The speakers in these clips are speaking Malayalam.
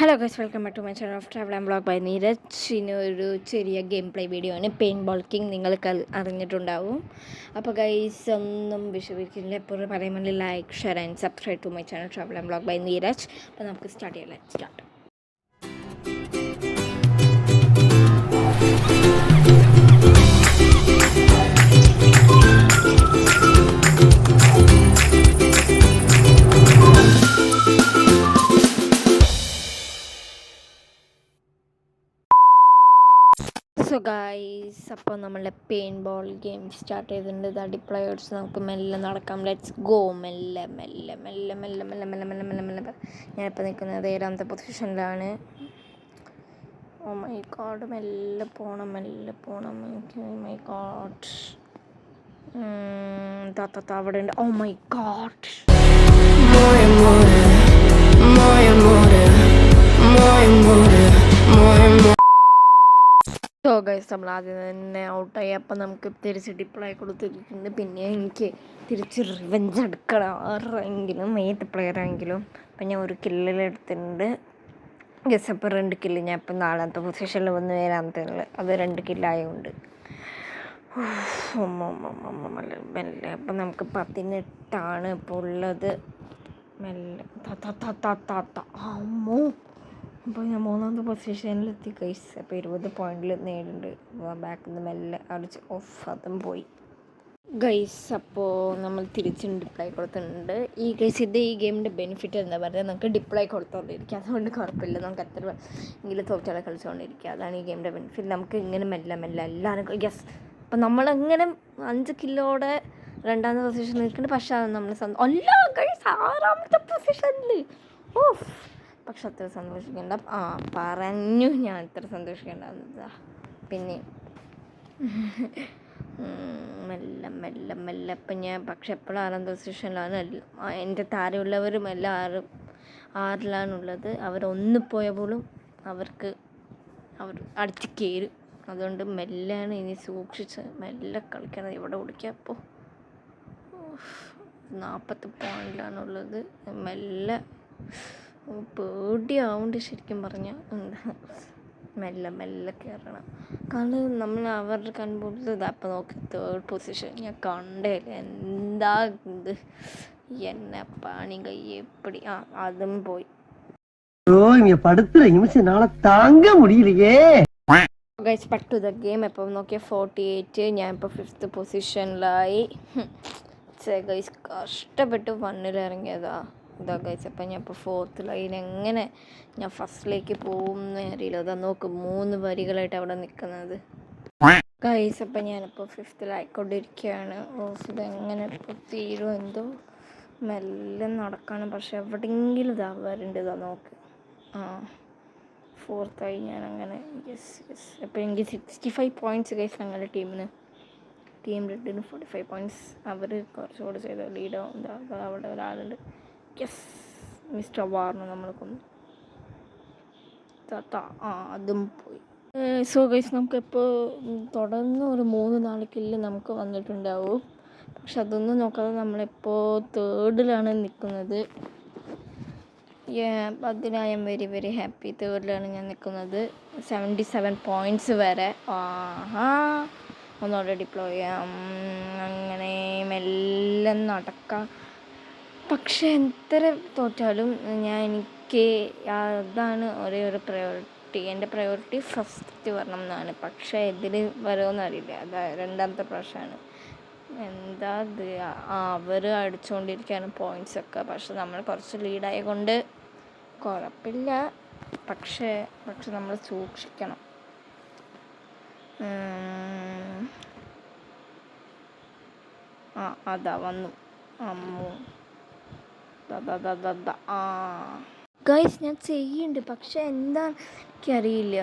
Hello guys, welcome back to my channel of travel and vlog by Neeraj. ഒരു ചെറിയ ഗെയിം പ്ലേ വീഡിയോ ആണ്. പെയിൻ ബോൾ കിങ് നിങ്ങൾക്ക് അറിഞ്ഞിട്ടുണ്ടാവും. അപ്പോൾ ഗൈസ് ഒന്നും വിഷമിക്കില്ല. എപ്പോഴും പറയുമ്പോൾ like, share and subscribe to my channel travel and vlog by Neeraj. അപ്പോൾ നമുക്ക് സ്റ്റാർട്ട് ചെയ്യാം. സ്റ്റാർട്ട്. സോ ഗൈസ്, അപ്പോൾ നമ്മളുടെ പെയിൻ ബോൾ ഗെയിം സ്റ്റാർട്ട് ചെയ്തിട്ടുണ്ട്. ഇത് ഡിപ്ലോയേഴ്സ് നമുക്ക് മെല്ലെ നടക്കാം. Let's go. മെല്ലെ മെല്ലെ മെല്ലെ മെല്ലെ മെല്ലെ മെല്ലെ മെല്ലെ മെല്ലെ മെല്ലെ. ഞാനിപ്പോൾ നിൽക്കുന്നത് 7ാമത്തെ പൊസിഷനിലാണ്. ഓ മൈ ഗോഡ്, മെല്ലെ പോകണം എനിക്ക്. മൈ ഗോഡ്, അവിടെ ഉണ്ട്. Oh my god, so guys, നമ്മൾ ആദ്യം തന്നെ ഔട്ടായി. അപ്പം നമുക്ക് തിരിച്ച് ഡിപ്ലോയ് കൊടുത്തിട്ടുണ്ട്. പിന്നെ എനിക്ക് തിരിച്ച് റിവെഞ്ച് എടുക്കണം. ആരെങ്കിലും ഏത് പ്ലെയറാണെങ്കിലും. അപ്പം ഞാൻ ഒരു കില്ലെടുത്തിട്ടുണ്ട്. ഗസ് അപ്പോൾ 2 കില്ല്. ഞാൻ ഇപ്പം 4ാമത്തെ പൊസിഷനിൽ വന്ന് 7ാമത്തേതിൽ അത് 2 കില്ലായതുകൊണ്ട് മെല്ലെ. അപ്പം നമുക്ക് 18ആണ് ഇപ്പോൾ ഉള്ളത്. മെല്ലെ അമ്മോ. അപ്പോൾ ഞാൻ 3ാമത്തെ പൊസിഷനിലെത്തി ഗൈസ്. അപ്പോൾ 20 പോയിന്റിൽ നേടുന്നുണ്ട്. ബാക്കിൽ നിന്ന് മെല്ലെ അടിച്ച് അതും പോയി ഗൈസ്. അപ്പോൾ നമ്മൾ തിരിച്ചും ഡിപ്ലോയ് കൊടുത്തിട്ടുണ്ട്. ഈ ഗെയിമിൻ്റെ ബെനിഫിറ്റ് എന്താ പറയുക, നമുക്ക് ഡിപ്ലോയ് കൊടുത്തുകൊണ്ടിരിക്കുക. അതുകൊണ്ട് കുഴപ്പമില്ല. നമുക്ക് എത്ര എങ്കിലും തോറ്റാളെ കളിച്ചുകൊണ്ടിരിക്കുക. അതാണ് ഈ ഗെയിമിൻ്റെ ബെനിഫിറ്റ്. നമുക്ക് ഇങ്ങനെ മെല്ലെ എല്ലാവരും യെസ്. അപ്പം നമ്മളെങ്ങനെ 5 കില്ലോടെ 2ാമത്തെ പൊസിഷനിൽ നിൽക്കുന്നുണ്ട്. പക്ഷേ അത് നമ്മൾ അല്ല ഗൈസ്, 6ാമത്തെ പൊസിഷനിൽ. പക്ഷെ അത്ര സന്തോഷിക്കേണ്ട. പറഞ്ഞു ഞാൻ അത്ര സന്തോഷിക്കേണ്ട. പിന്നെ മെല്ലെ അപ്പം ഞാൻ പക്ഷെ എപ്പോഴും 6ാമത്തെ പൊസിഷനിലാണ്. എൻ്റെ താരമുള്ളവരും എല്ലാവരും 6ലാണുള്ളത്. അവരൊന്ന് പോയപ്പോഴും അവർ അടിച്ച് കയറും. അതുകൊണ്ട് മെല്ലാണ് ഇനി സൂക്ഷിച്ച് മെല്ലെ കളിക്കണം. ഇവിടെ ഓടിക്കുക. അപ്പോൾ 40 പോയിന്റിലാണുള്ളത്. മെല്ലെ പേടിയാവുണ്ട് ശരിക്കും പറഞ്ഞാൽ. മെല്ലെ കയറണം. കാരണം നമ്മൾ അവരുടെ കൺപോലത്. അപ്പം നോക്കി 3rd പൊസിഷൻ ഞാൻ കണ്ടേയില്ല. എന്താ ഇത് എന്നെ പണി കൈ എപ്പടി. അതും പോയി. Guys, back to the game. എപ്പം നോക്കിയാൽ 48. ഞാൻ ഇപ്പോൾ 5th പൊസിഷനിലായി. ഗൈസ്, കഷ്ടപ്പെട്ട് 1ൽ ഇറങ്ങിയതാ. ഇതാ ഗൈസ്. അപ്പം ഞാൻ ഇപ്പോൾ 4th എങ്ങനെ ഞാൻ ഫസ്റ്റിലേക്ക് പോകുമെന്ന് അറിയില്ല. അതാ നോക്ക് 3 വരികളായിട്ട് അവിടെ നിൽക്കുന്നത് ഗൈസ്. അപ്പം ഞാനിപ്പോൾ 5th ഇതെങ്ങനെ ഇപ്പോൾ തീരും എന്തോ. മെല്ലെ നടക്കണം. പക്ഷെ എവിടെയെങ്കിലും ഇതാ വരേണ്ടത്. ഇതാ നോക്ക്. 4th ഞാൻ അങ്ങനെ. യെസ്. അപ്പോൾ എനിക്ക് 65 പോയിൻറ്റ്സ് ഗൈസ്. ഞങ്ങളുടെ ടീം റെഡിന് 45 പോയിൻറ്റ്സ്. അവർ കുറച്ചുകൂടി ചെയ്ത ലീഡോ എന്താ അവിടെ ഒരാളുണ്ട്. യെസ്, മിസ്റ്റർ വാർണ് നമ്മൾ കൊന്നു. അതും പോയി. സോ ഗൈസ്, നമുക്കിപ്പോൾ തുടർന്ന് ഒരു 3-4 കില്ല് നമുക്ക് വന്നിട്ടുണ്ടാവും. പക്ഷെ അതൊന്നും നോക്കാതെ നമ്മളിപ്പോൾ 3ലാണ് നിൽക്കുന്നത്. അതിന് I am very very happy. 3ലാണ് ഞാൻ നിൽക്കുന്നത്. 77 പോയിൻറ്റ്സ് വരെ. ഒന്നുകൂടെ ഡിപ്ലോയ് ചെയ്യാം. അങ്ങനെ മെല്ലെ നടക്കാം. പക്ഷെ എത്ര തോറ്റാലും എനിക്ക് അതാണ് ഒരു പ്രയോറിറ്റി. എൻ്റെ പ്രയോറിറ്റി ഫസ്റ്റ് വരണം എന്നാണ്. പക്ഷേ ഇതിൽ വരുമെന്ന് അറിയില്ല. അതാ 2ാമത്തെ പ്രാവശ്യമാണ്. എന്താ ഇത്, അവർ അടിച്ചുകൊണ്ടിരിക്കുകയാണ് പോയിൻറ്റ്സൊക്കെ. പക്ഷെ നമ്മൾ കുറച്ച് ലീഡായ കൊണ്ട് കുഴപ്പമില്ല. പക്ഷേ നമ്മൾ സൂക്ഷിക്കണം. അതാ വന്നു. അമ്മോ ഗൈസ്, ഞാൻ ചെയ്യുന്നുണ്ട്. പക്ഷെ എന്താ എനിക്കറിയില്ല.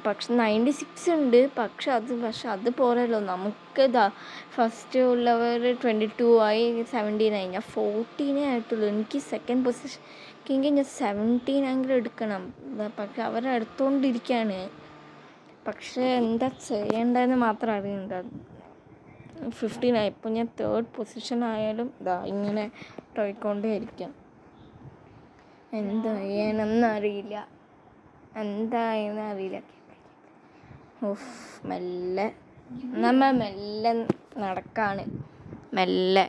പക്ഷെ 96 ഉണ്ട്. പക്ഷെ അത് പോരല്ലോ. നമുക്കിതാ ഫസ്റ്റ് ഉള്ളവർ 22 ആയി, 17 ആയി. ഞാൻ 14 ആയിട്ടുള്ളൂ. എനിക്ക് 2nd പൊസിഷൻ എങ്കിൽ ഞാൻ 17 ആങ്കിലും എടുക്കണം. പക്ഷെ അവരെടുത്തുകൊണ്ടിരിക്കുകയാണ്. പക്ഷെ എന്താ ചെയ്യേണ്ടതെന്ന് മാത്രം അറിയുന്നുണ്ട്. 15 ആയി. ഇപ്പോൾ ഞാൻ 3rd പൊസിഷൻ ആയാലും ഇതാ ഇങ്ങനെ പോയിക്കൊണ്ടേ ഇരിക്കാം. എന്താ ചെയ്യണമെന്നറിയില്ല. എന്തായെന്ന് അറിയില്ല. ഓഫ്, മെല്ലെ നമ്മൾ മെല്ലെ നടക്കാണ്. മെല്ലെ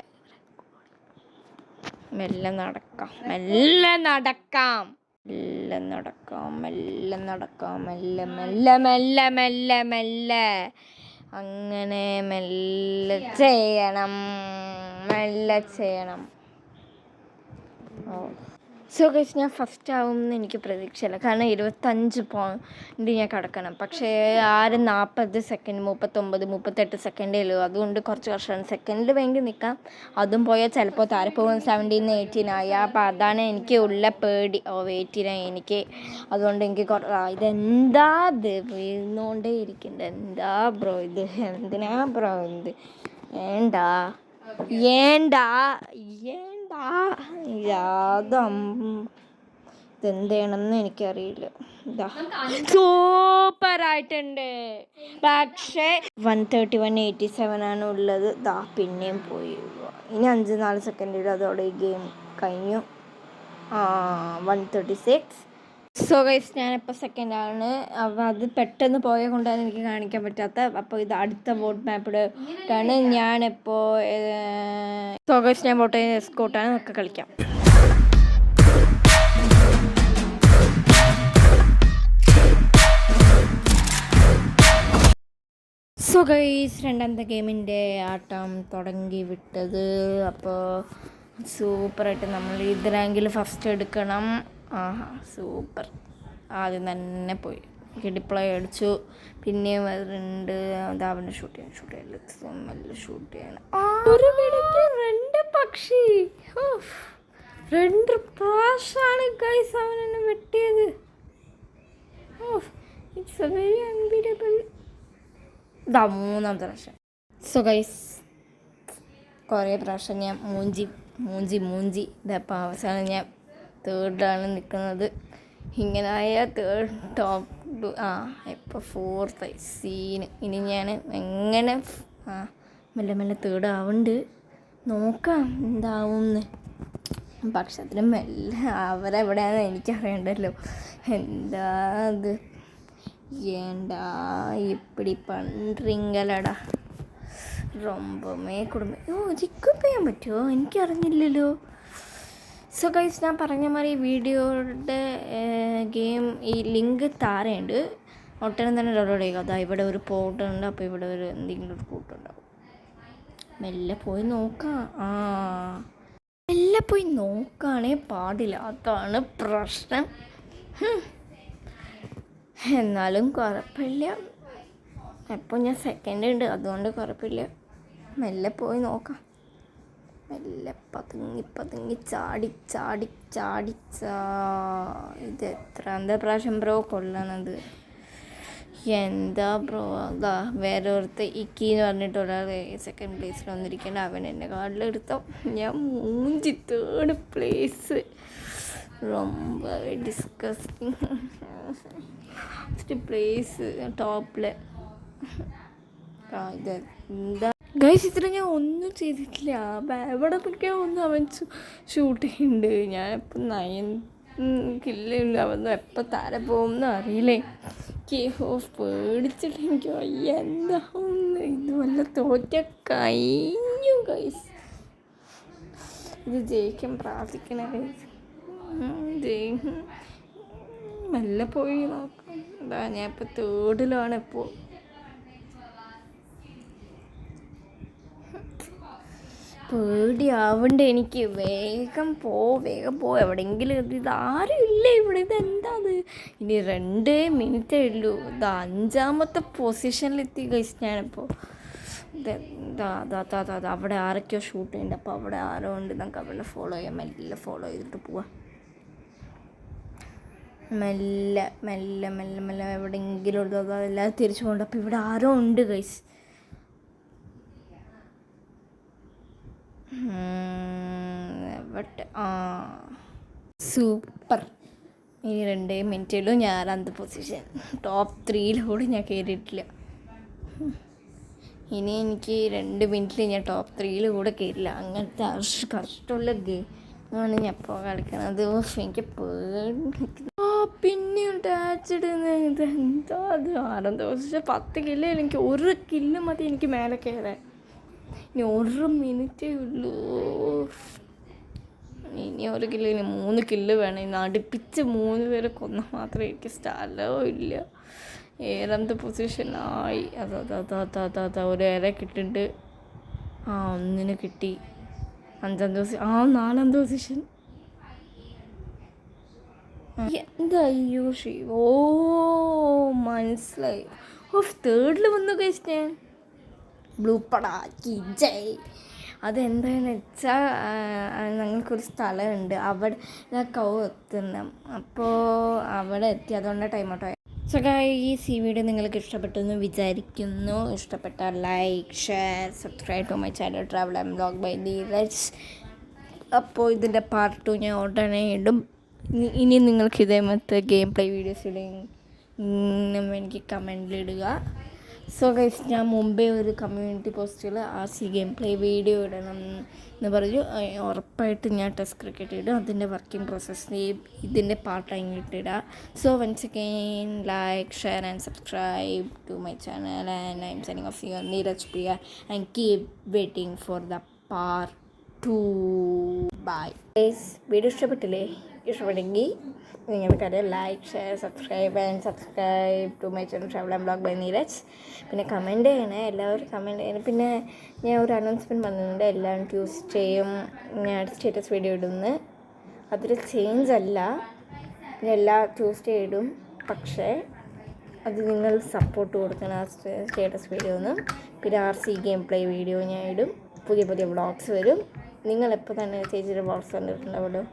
മെല്ലെ നടക്കാം, മെല്ലെ നടക്കാം, മെല്ലെ നടക്കാം, മെല്ലെ നടക്കാം, മെല്ലെ മെല്ലെ മെല്ലെ മെല്ലെ മെല്ലെ അങ്ങനെ മെല്ലെ ചെയ്യണം, മെല്ലെ ചെയ്യണം. സോ ഗൈസ്, ഞാൻ ഫസ്റ്റ് ആവുമെന്ന് എനിക്ക് പ്രതീക്ഷയില്ല. കാരണം 25 പോയിന്റ് ഞാൻ കിടക്കണം. പക്ഷേ ആരും 40 സെക്കൻഡ്, 39, 38 സെക്കൻഡേ ഉള്ളൂ. അതുകൊണ്ട് കുറച്ച് കഷ്ടമാണ്. സെക്കൻഡിൽ വേണ്ടി നിൽക്കാം. അതും പോയാൽ ചിലപ്പോൾ താരപ്പോകും. 17, 18 ആയി. അപ്പോൾ അതാണ് എനിക്ക് ഉള്ള പേടി. 18 എനിക്ക്. അതുകൊണ്ട് എനിക്ക് ഇതെന്താ ഇത് വീഴുന്നോണ്ടേ ഇരിക്കുന്നുണ്ട്. എന്താ ബ്രോ ഇത്? എന്തിനാ ബ്രോ ഇത്? ഏണ്ടാ ഇതെന്താണെന്ന് എനിക്കറിയില്ല. സൂപ്പറായിട്ടുണ്ട്. പക്ഷേ 131.87 ആണ് ഉള്ളത്. പിന്നെയും പോയി. ഇനി 5-4 സെക്കൻഡിൽ അതോടെ ഈ ഗെയിം കഴിഞ്ഞു. 136. സോ ഗൈസ്, ഞാനിപ്പോൾ സെക്കൻഡാണ്. അപ്പോൾ അത് പെട്ടെന്ന് പോയ കൊണ്ടാണ് എനിക്ക് കാണിക്കാൻ പറ്റാത്ത. അപ്പോൾ ഇത് അടുത്ത വോട്ട് മാപ്പിലാണ് ഞാനിപ്പോൾ. സോ ഗൈസ്, ഞാൻ വോട്ട് ചെയ്യുന്ന എസ്കോട്ടാണ്. നമുക്ക് കളിക്കാം. സോ ഗൈസ്, രണ്ടാമത്തെ ഗെയിമിൻ്റെ ആട്ടം തുടങ്ങി വിട്ടത്. അപ്പോൾ സൂപ്പറായിട്ട് നമ്മൾ ഇത് റാങ്കിൽ ഫസ്റ്റ് എടുക്കണം. സൂപ്പർ. ആദ്യം തന്നെ പോയി ഡിപ്ലോയ് അടിച്ചു. പിന്നെയും വരുന്നുണ്ട്. അവനെ ഷൂട്ട് ചെയ്യണം, നല്ല ഷൂട്ട് ചെയ്യണം. ഒരു പിടിക്ക് 2 പക്ഷി. 2 പ്രാവശ്യമാണ് ഗൈസ് അവനെന്നെ വെട്ടിയത്. It's a very unbeatable. 3-ാമത്തെ പ്രാവശ്യം. സോ ഗൈസ്, കുറേ പ്രാവശ്യം ഞാൻ മൂഞ്ചി ഇതപ്പോൾ അവസാനം ഞാൻ തേർഡിലാണ് നിൽക്കുന്നത്. ഇങ്ങനായ ടോപ്പ് ഇപ്പോൾ 4th സീന്. ഇനി ഞാൻ എങ്ങനെ മെല്ലെ മെല്ലെ തേർഡ് ആവുന്നുണ്ട്. നോക്കാം എന്താവുമെന്ന്. പക്ഷെ അതിന് മെല്ലെ അവരെവിടെയാണെന്ന് എനിക്കറിയണ്ടല്ലോ. എന്താ ഇത്? ஏண்டா இப்படி പണ്ട്രിങ്കലടാ. ரொம்பமே കുടുംബം ജിക്കപ്പ് ചെയ്യാൻ പറ്റുമോ? എനിക്കറിഞ്ഞില്ലല്ലോ. സോ ഗൈസ്, ഞാൻ പറഞ്ഞ മാതിരി വീഡിയോയുടെ ഗെയിം ഈ ലിങ്ക് താരയുണ്ട്. ഒട്ടനം തന്നെ ഡൗൺലോഡ് ചെയ്യുക. അതാ ഇവിടെ ഒരു പോർട്ടുണ്ട്. അപ്പോൾ ഇവിടെ ഒരു എന്തെങ്കിലും ഒരു കൂട്ടുണ്ടാവും. മെല്ലെ പോയി നോക്കാം. മെല്ലെ പോയി നോക്കുകയാണേ പാടില്ല. അതാണ് പ്രശ്നം. എന്നാലും കുഴപ്പമില്ല. അപ്പോൾ ഞാൻ സെക്കൻഡ് ഉണ്ട്, അതുകൊണ്ട് കുഴപ്പമില്ല. മെല്ലെ പോയി നോക്കാം. മെല്ലെ പതുങ്ങി ചാടി. ഇത് എത്രാമത്തെ പ്രാവശ്യം ബ്രോ കൊള്ളണത്? എന്താ ബ്രോ? അതാ വേറെ ഒരുത്ത ഇക്കിന്ന് പറഞ്ഞിട്ടുള്ള സെക്കൻഡ് പ്ലേസിൽ വന്നിരിക്കേണ്ട. അവൻ എൻ്റെ കാർഡിലെടുത്തോ. ഞാൻ 3rd പ്ലേസ്. ரொம்ப ഡിസ്കസ്റ്റിംഗ്. പ്ലേസ് ടോപ്പിൽ. ഇത് എന്താ ഗൈസ്? ഇത്ര ഞാൻ ഒന്നും ചെയ്തിട്ടില്ല. എവിടെ നിൽക്കാൻ ഒന്നും അവൻ ഷൂട്ട് ചെയ്യുന്നുണ്ട്. ഞാനിപ്പോൾ 9 കില്ലുണ്ട്. അവന്ന് എപ്പോൾ താര പോകുമെന്ന് അറിയില്ലേ. പേടിച്ചിട്ട് എനിക്ക് എന്താവും. ഇത് വല്ല തോറ്റ കഴിഞ്ഞു ഗൈസ്. ഇത് ജയിക്കാൻ പ്രാർത്ഥിക്കണ ഗൈസ്. മെല്ലെ പോയി നോക്കാം. ഞാൻ ഇപ്പോൾ 3rd ഇപ്പോൾ. പേടിയാവണ്ട എനിക്ക്. വേഗം പോ. എവിടെയെങ്കിലും ഇതാരും ഇല്ല ഇവിടെ. ഇതെന്താ അത്? ഇനി 2 മിനിറ്റേ ഉള്ളൂ. 5ാമത്തെ പൊസിഷനിലെത്തി ഗൈസ് ഞാനിപ്പോൾ. അവിടെ ആരൊക്കെയോ ഷൂട്ട് ചെയ്യുന്നുണ്ട്. അപ്പോൾ അവിടെ ആരോ ഉണ്ട്. നമുക്ക് അവളെ ഫോളോ ചെയ്യാം. മെല്ലെ ഫോളോ ചെയ്തിട്ട് പോവാം. മെല്ലെ എവിടെയെങ്കിലും എല്ലാവരും തിരിച്ചു പോകണ്ട. അപ്പോൾ ഇവിടെ ആരോ ഉണ്ട് ഗൈസ്. സൂപ്പർ. ഇനി 2 മിനിറ്റുള്ളൂ. ഞാൻ 4ാമത്തെ പൊസിഷൻ. ടോപ്പ് 3 ഞാൻ കയറിയിട്ടില്ല. ഇനി എനിക്ക് 2 മിനിറ്റിൽ ഞാൻ ടോപ്പ് 3 കൂടെ കയറില്ല. അങ്ങനത്തെ കഷ്ടമുള്ള ഗെയിമാണ് ഞാൻ ഇപ്പോൾ കളിക്കുന്നത്. എനിക്ക് പേടി. പിന്നെയും ടാച്ചഡ് ഇത് എന്താ അത് 6 ദിവസം 10 കില്ല്. എനിക്ക് 1 കില്ല് മതി എനിക്ക് മേലെ കയറാൻ. ഇനി 1 മിനിറ്റേ ഉള്ളൂ. ഇനി 1 കില്ലിന് 3 കില്ല് വേണം. ഇന്ന് അടുപ്പിച്ച് 3 പേരെ കൊന്നാൽ മാത്രമേ എനിക്ക് സ്ഥലവും ഇല്ല. 7ാമത്തെ പൊസിഷനായി. അതാ ഒരു ഇര കിട്ടിയിട്ട് 1 കിട്ടി. 5ാം ദിവസം 4ാമത്തെ പൊസിഷൻ. എന്താ അയ്യോ ഓ മനസ്സിലായി. 3rd വന്നു കഴിച്ച് ഞാൻ ബ്ലൂ പടാക്കി ജയ്. അതെന്താണെന്ന് വെച്ചാൽ ഞങ്ങൾക്കൊരു സ്ഥലമുണ്ട്, അവിടെ എത്തണം. അപ്പോൾ അവിടെ എത്തി, അതുകൊണ്ടാണ് ടൈം ഔട്ട് ആയത്. സോ ഗൈസ്, ഈ വീഡിയോ നിങ്ങൾക്ക് ഇഷ്ടപ്പെട്ടെന്ന് വിചാരിക്കുന്നു. ഇഷ്ടപ്പെട്ടാൽ like, share, subscribe to my channel travel and vlog by Neeraj. അപ്പോൾ ഇതിൻ്റെ പാർട്ട് 2 ഞാൻ ഉടനെ ഇടും. ഇനി നിങ്ങൾക്ക് ഇതേമത്തെ ഗെയിം പ്ലേ വീഡിയോസ് എനിക്ക് കമൻറ്റിലിടുക. സോ ഗൈസ്, ഞാൻ മുമ്പേ ഒരു കമ്മ്യൂണിറ്റി പോസ്റ്റിൽ ഗെയിം പ്ലേ വീഡിയോ ഇടണം എന്ന് പറഞ്ഞു. ഉറപ്പായിട്ട് ഞാൻ ടെസ്റ്റ് ക്രിക്കറ്റ് ഇടും. അതിൻ്റെ വർക്കിംഗ് പ്രോസസ്സ് ഇതിൻ്റെ പാർട്ടായിട്ടിടുക. So once again like, share and subscribe to my channel. And I am signing off your Neeraj Priya and keep waiting for the part 2. Bye guys. Video ഇഷ്ടപ്പെട്ടില്ലേ? ഇഷ്ടപ്പെട്ടെങ്കിൽ നിങ്ങൾക്കറിയാം like, share, subscribe to my channel travel and vlog by Neeraj. പിന്നെ കമൻറ്റ് ചെയ്യണേ, എല്ലാവരും കമൻറ്റ് ചെയ്യണം. പിന്നെ ഞാൻ ഒരു അനൗൺസ്മെൻറ്റ് വന്നിട്ടുണ്ട്. എല്ലാം ട്യൂസ്ഡേയും ഞാൻ സ്റ്റേറ്റസ് വീഡിയോ ഇടുന്നു. അതൊരു ചേഞ്ച് അല്ല, ഞാൻ എല്ലാ ട്യൂസ്ഡേ ഇടും. പക്ഷേ അത് നിങ്ങൾ സപ്പോർട്ട് കൊടുക്കണം ആ സ്റ്റേറ്റസ് വീഡിയോന്ന്. പിന്നെ ഗെയിം പ്ലേ വീഡിയോ ഞാൻ ഇടും. പുതിയ വ്ളോഗ്സ് വരും. നിങ്ങളെപ്പോൾ തന്നെ ചേച്ചിയുടെ വ്ളോഗ്സ് കണ്ടിട്ടുണ്ടാവുമല്ലോ,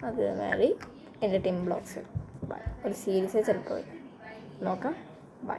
അത് മാറി എൻ്റെ ടീം വ്ളോഗ്സ്. ബൈ. ഒരു സീരീസ് ചിലപ്പോൾ നോക്കാം. ബൈ.